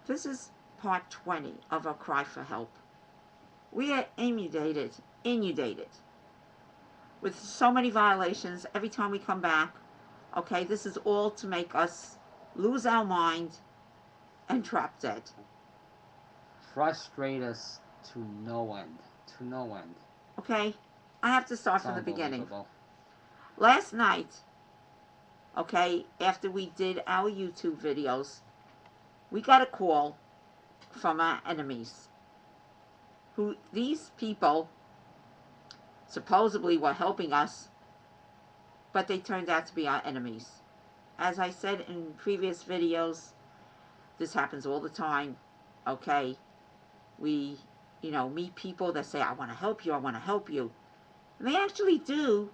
This is part 20 of our cry for help. We are inundated with so many violations every time we come back. Okay, this is all to make us lose our mind and drop dead. Frustrate us to no end. To no end. Okay, I have to start from the beginning. Last night, okay, after we did our YouTube videos, we got a call from our enemies. Who these people supposedly were helping us, but they turned out to be our enemies. As I said in previous videos, this happens all the time. Okay, we, meet people that say, I want to help you, I want to help you. And they actually do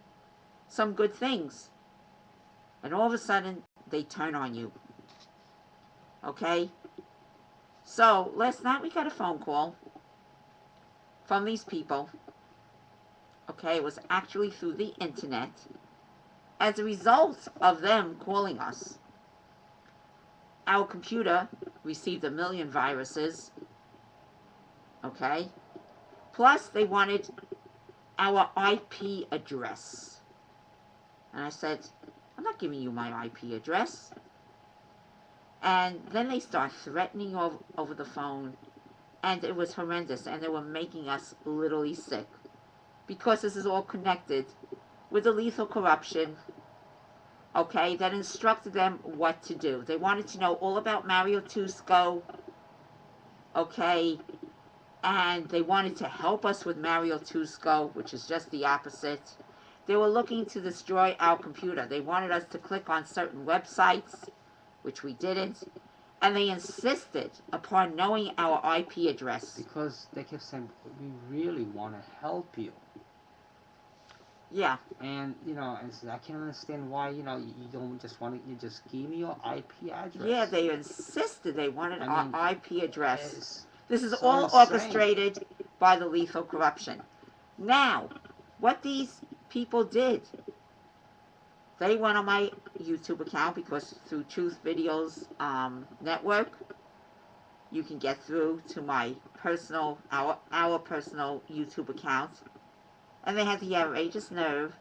some good things. And all of a sudden, they turn on you. Okay? So, last night we got a phone call from these people. Okay, it was actually through the internet. As a result of them calling us, our computer received 1 million viruses. Okay? Plus, they wanted our IP address. And I said, I'm not giving you my IP address. And then they start threatening over the phone. And it was horrendous. And they were making us literally sick. Because this is all connected with the lethal corruption, okay, that instructed them what to do. They wanted to know all about Mario Tuszco, okay, and they wanted to help us with Mario Tuszco, which is just the opposite. They were looking to destroy our computer. They wanted us to click on certain websites, which we didn't, and they insisted upon knowing our IP address. Because they kept saying, we really want to help you. Yeah. And, I can't understand why, you don't just want to, you just give me your IP address. Yeah, they insisted they wanted our IP address. This is so all insane. orchestrated by the lethal corruption. Now, what these people did, they went on my YouTube account, because through Truth Videos Network, you can get through to my personal, our personal YouTube account. And they had the outrageous nerve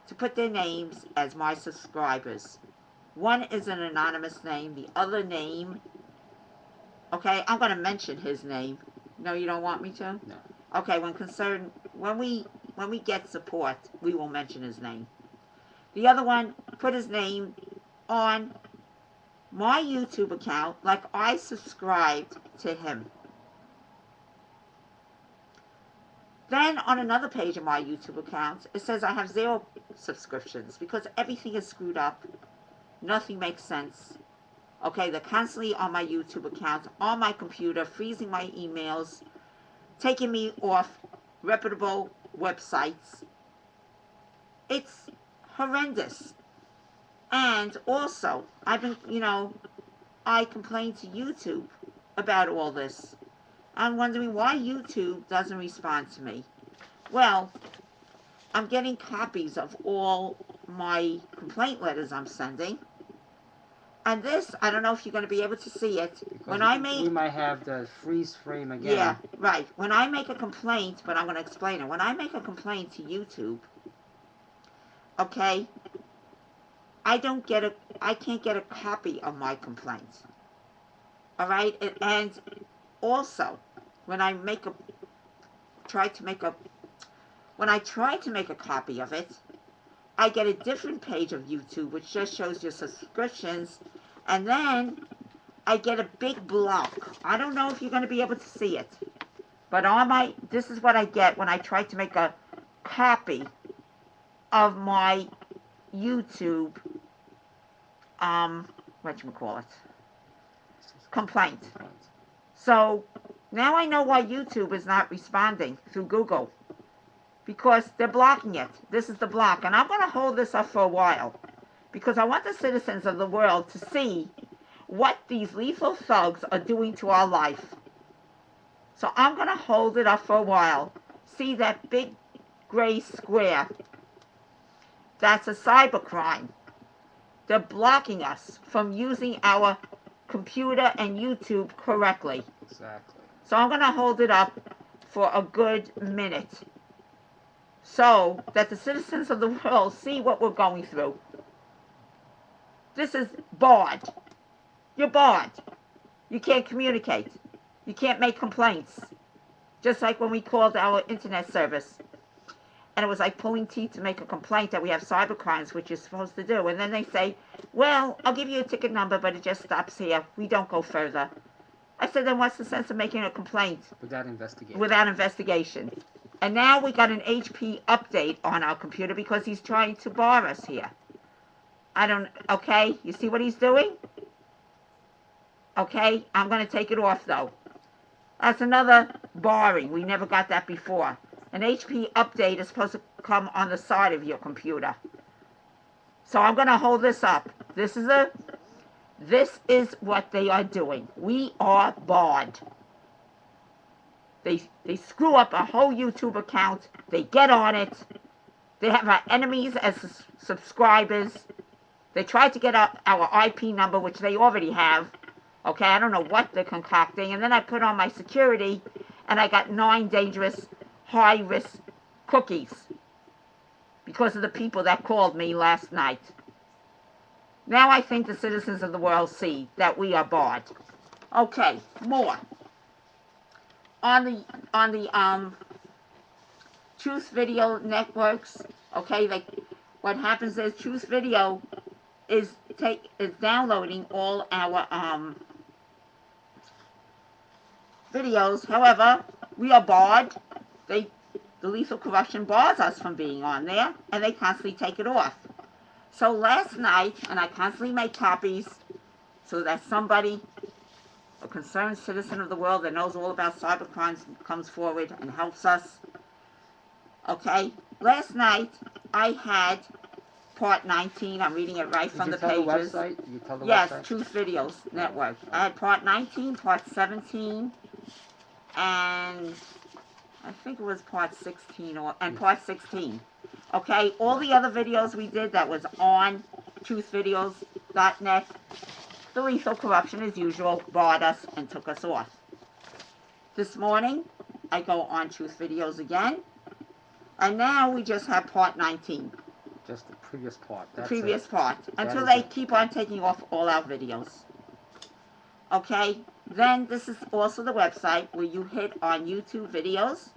to put their names as my subscribers. One is an anonymous name. The other name, okay, I'm going to mention his name. No, you don't want me to? No. Okay, when we get support, we will mention his name. The other one put his name on my YouTube account like I subscribed to him. Then on another page of my YouTube account, it says I have 0 subscriptions because everything is screwed up. Nothing makes sense. Okay, they're constantly on my YouTube account, on my computer, freezing my emails, taking me off reputable websites. It's horrendous. And also, I've been, I complained to YouTube about all this. I'm wondering why YouTube doesn't respond to me. Well, I'm getting copies of all my complaint letters I'm sending. And this, I don't know if you're going to be able to see it. Because we might have the freeze frame again. Yeah, right. When I make a complaint, but I'm going to explain it. When I make a complaint to YouTube, okay, I can't get a copy of my complaint. All right? And also, when I try to make a copy of it, I get a different page of YouTube which just shows your subscriptions, and then I get a big block. I don't know if you're going to be able to see it, but this is what I get when I try to make a copy of my YouTube complaint. So now I know why YouTube is not responding through Google, because they're blocking it. This is the block, and I'm going to hold this up for a while because I want the citizens of the world to see what these lethal thugs are doing to our life. So I'm going to hold it up for a while. See that big gray square? That's a cybercrime. They're blocking us from using our computer and YouTube correctly. Exactly. So I'm going to hold it up for a good minute so that the citizens of the world see what we're going through. This is barred. You're barred. You can't communicate. You can't make complaints. Just like when we called our internet service. And it was like pulling teeth to make a complaint that we have cybercrimes, which you're supposed to do. And then they say, well, I'll give you a ticket number, but it just stops here. We don't go further. I said, then what's the sense of making a complaint? Without investigation. Without investigation. And now we got an HP update on our computer because he's trying to bar us here. Okay, you see what he's doing? Okay, I'm going to take it off though. That's another barring. We never got that before. An HP update is supposed to come on the side of your computer. So I'm going to hold this up. This is what they are doing. We are barred. They screw up a whole YouTube account. They get on it. They have our enemies as subscribers. They tried to get our IP number, which they already have. Okay, I don't know what they're concocting. And then I put on my security, and I got 9 dangerous, high-risk cookies because of the people that called me last night. Now I think the citizens of the world see that we are barred. Okay, more. On the Truth Video networks, okay, like what happens is Truth Video is downloading all our videos. However, we are barred. The lethal corruption bars us from being on there, and they constantly take it off. So last night, and I constantly make copies so that somebody, a concerned citizen of the world that knows all about cybercrimes, comes forward and helps us. Okay, last night I had part 19. I'm reading it right from the pages. The website? You tell the yes, website? Truth Videos Network. I had part 19, part 17, and I think it was part 16 and part 16. Okay, all the other videos we did that was on truthvideos.net, the lethal corruption as usual barred us and took us off. This morning I go on Truth Videos again, and now we just have part 19. Just the previous part. The previous part. Until they keep on taking off all our videos. Okay? Then this is also the website where you hit on YouTube videos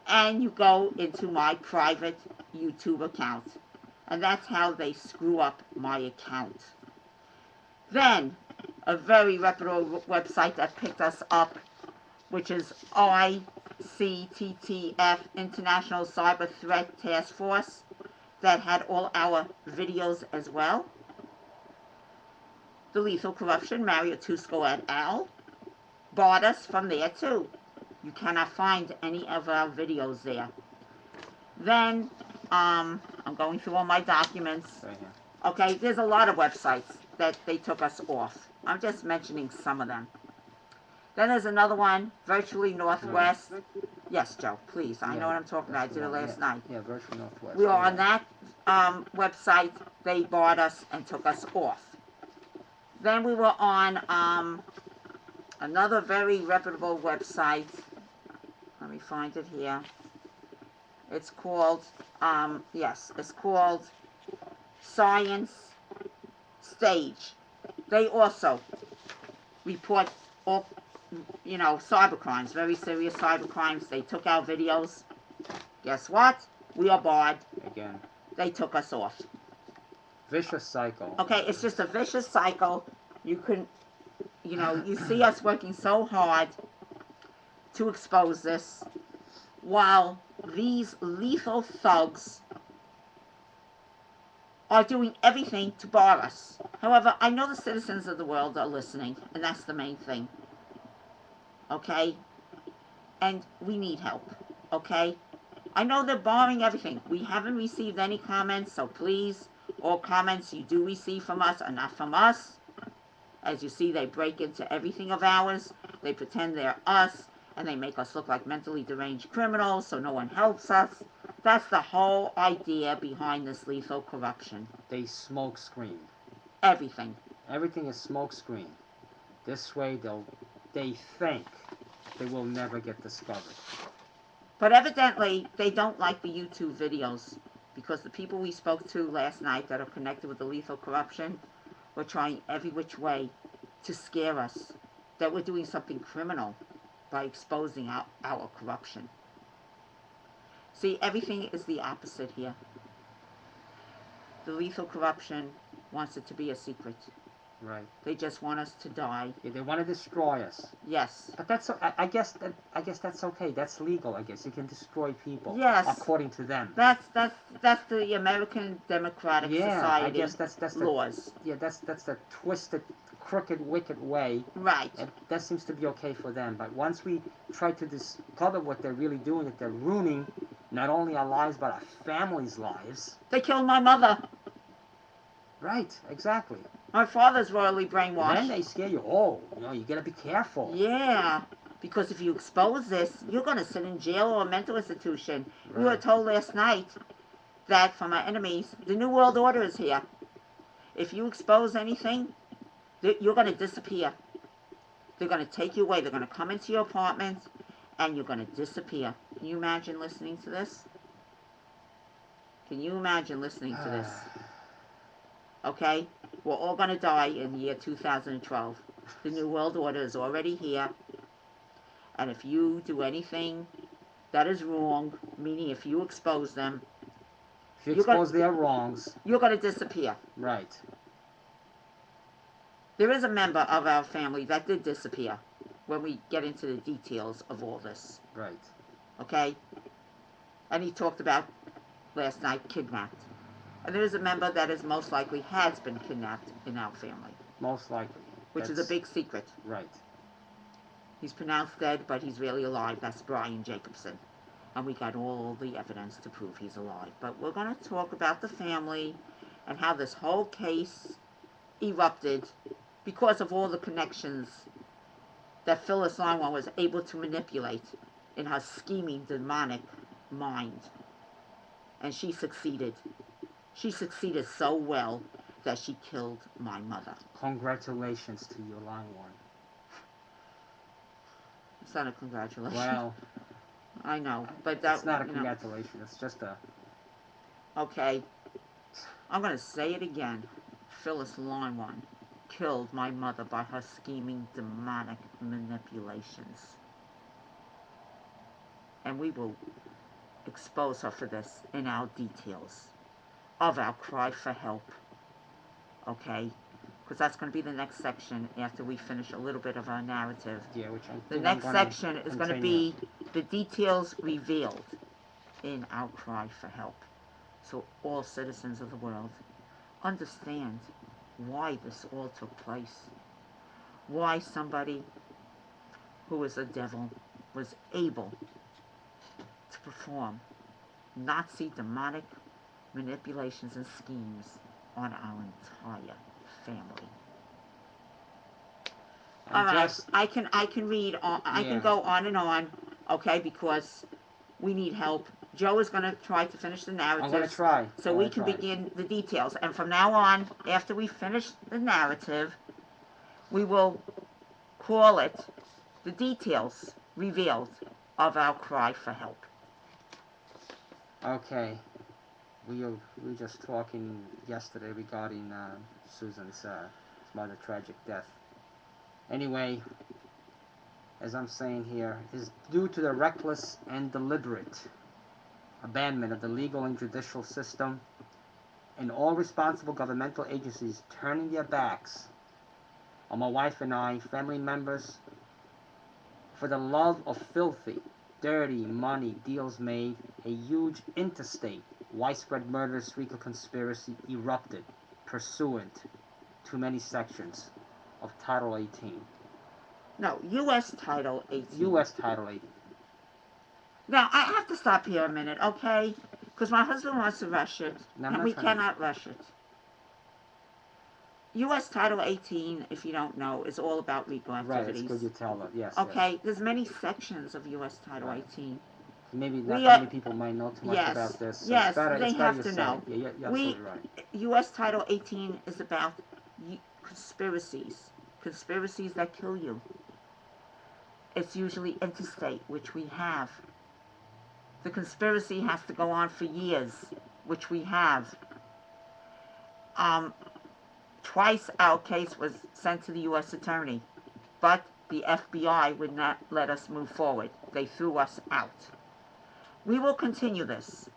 and you go into my private YouTube account. And that's how they screw up my account. Then, a very reputable website that picked us up, which is ICTTF, International Cyber Threat Task Force, that had all our videos as well. The Lethal Corruption, Mario Tuszco et al. Barred us from there too. You cannot find any of our videos there. Then, I'm going through all my documents. Right here. Okay, there's a lot of websites that they took us off. I'm just mentioning some of them. Then there's another one, Virtually Northwest. Yes, Joe, please. I know what I'm talking about. I did it last night. Yeah, Virtually Northwest. We were on that website. They barred us and took us off. Then we were on another very reputable website. Let me find it here. It's called, it's called Science Stage. They also report all, cybercrimes, very serious cybercrimes. They took our videos. Guess what? We are barred. Again. They took us off. Vicious cycle. Okay, it's just a vicious cycle. You see us working so hard to expose this, while these lethal thugs are doing everything to bar us. However, I know the citizens of the world are listening, and that's the main thing. Okay? And we need help. Okay? I know they're barring everything. We haven't received any comments, so please, all comments you do receive from us are not from us. As you see, they break into everything of ours. They pretend they're us, and they make us look like mentally deranged criminals, so no one helps us. That's the whole idea behind this lethal corruption. They smoke screen. Everything. Everything is smokescreen. This way, they think they will never get discovered. But evidently, they don't like the YouTube videos, because the people we spoke to last night that are connected with the lethal corruption were trying every which way to scare us that we're doing something criminal by exposing our corruption. See, everything is the opposite here. The lethal corruption wants it to be a secret. Right. They just want us to die. Yeah, they want to destroy us. Yes. But that's I guess that's okay. That's legal. I guess you can destroy people. Yes. According to them. That's the American Democratic Society. I guess that's laws. That's the twisted, crooked, wicked way. Right. And that seems to be okay for them. But once we try to discover what they're really doing, that they're ruining not only our lives but our families' lives. They killed my mother. Right. Exactly. My father's royally brainwashed. Then they scare you. Oh, you gotta be careful. Yeah, because if you expose this, you're going to sit in jail or a mental institution. Right. We were told last night that from our enemies, the New World Order is here. If you expose anything, you're going to disappear. They're going to take you away. They're going to come into your apartment, and you're going to disappear. Can you imagine listening to this? Can you imagine listening to this? Okay? We're all going to die in the year 2012. The New World Order is already here. And if you do anything that is wrong, meaning if you expose them... If you expose their wrongs... You're going to disappear. Right. There is a member of our family that did disappear when we get into the details of all this. Right. Okay? And he talked about, last night, kidnapped. And there is a member that is most likely has been kidnapped in our family. Most likely. Which is a big secret. Right. He's pronounced dead, but he's really alive. That's Brian Jacobson. And we got all the evidence to prove he's alive. But we're going to talk about the family and how this whole case erupted because of all the connections that Phyllis Leinwand was able to manipulate in her scheming, demonic mind. And she succeeded. She succeeded so well that she killed my mother. Congratulations to you, Leinwand. It's not a congratulations. Well, I know, but that... It's not a congratulation, it's just a... Okay. I'm going to say it again. Phyllis Leinwand killed my mother by her scheming, demonic manipulations. And we will expose her for this in our details of our cry for help. Okay? Because that's going to be the next section after we finish a little bit of our narrative. Yeah, which the next section is going to be the details revealed in our cry for help. So all citizens of the world understand why this all took place. Why somebody who is a devil was able to perform Nazi demonic manipulations and schemes on our entire family. All right, I can read on. I can go on and on, okay? Because we need help. Joe is going to try to finish the narrative. I'm going to try. So we can begin the details. And from now on, after we finish the narrative, we will call it the details revealed of our cry for help. Okay. We were just talking yesterday regarding Susan's mother's tragic death. Anyway, as I'm saying here, is due to the reckless and deliberate abandonment of the legal and judicial system and all responsible governmental agencies turning their backs on my wife and I, family members, for the love of filthy, dirty money deals made, a huge interstate, widespread murderous RICO conspiracy erupted pursuant to many sections of Title 18. No, U.S. Title 18. U.S. Title 18. Now, I have to stop here a minute, okay? Because my husband wants to rush it, and we cannot rush it. U.S. Title 18, if you don't know, is all about RICO activities. Right, it's good you tell us, yes. Okay, yes. There's many sections of U.S. Title 18. Maybe not many people might know too much about this. So yes, they have to know. Yeah, you're absolutely right. U.S. Title 18 is about conspiracies, conspiracies that kill you. It's usually interstate, which we have. The conspiracy has to go on for years, which we have. Twice our case was sent to the U.S. Attorney, but the FBI would not let us move forward. They threw us out. We will continue this.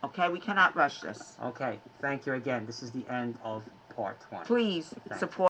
Okay, we cannot rush this. Okay, thank you again. This is the end of part 1. Please support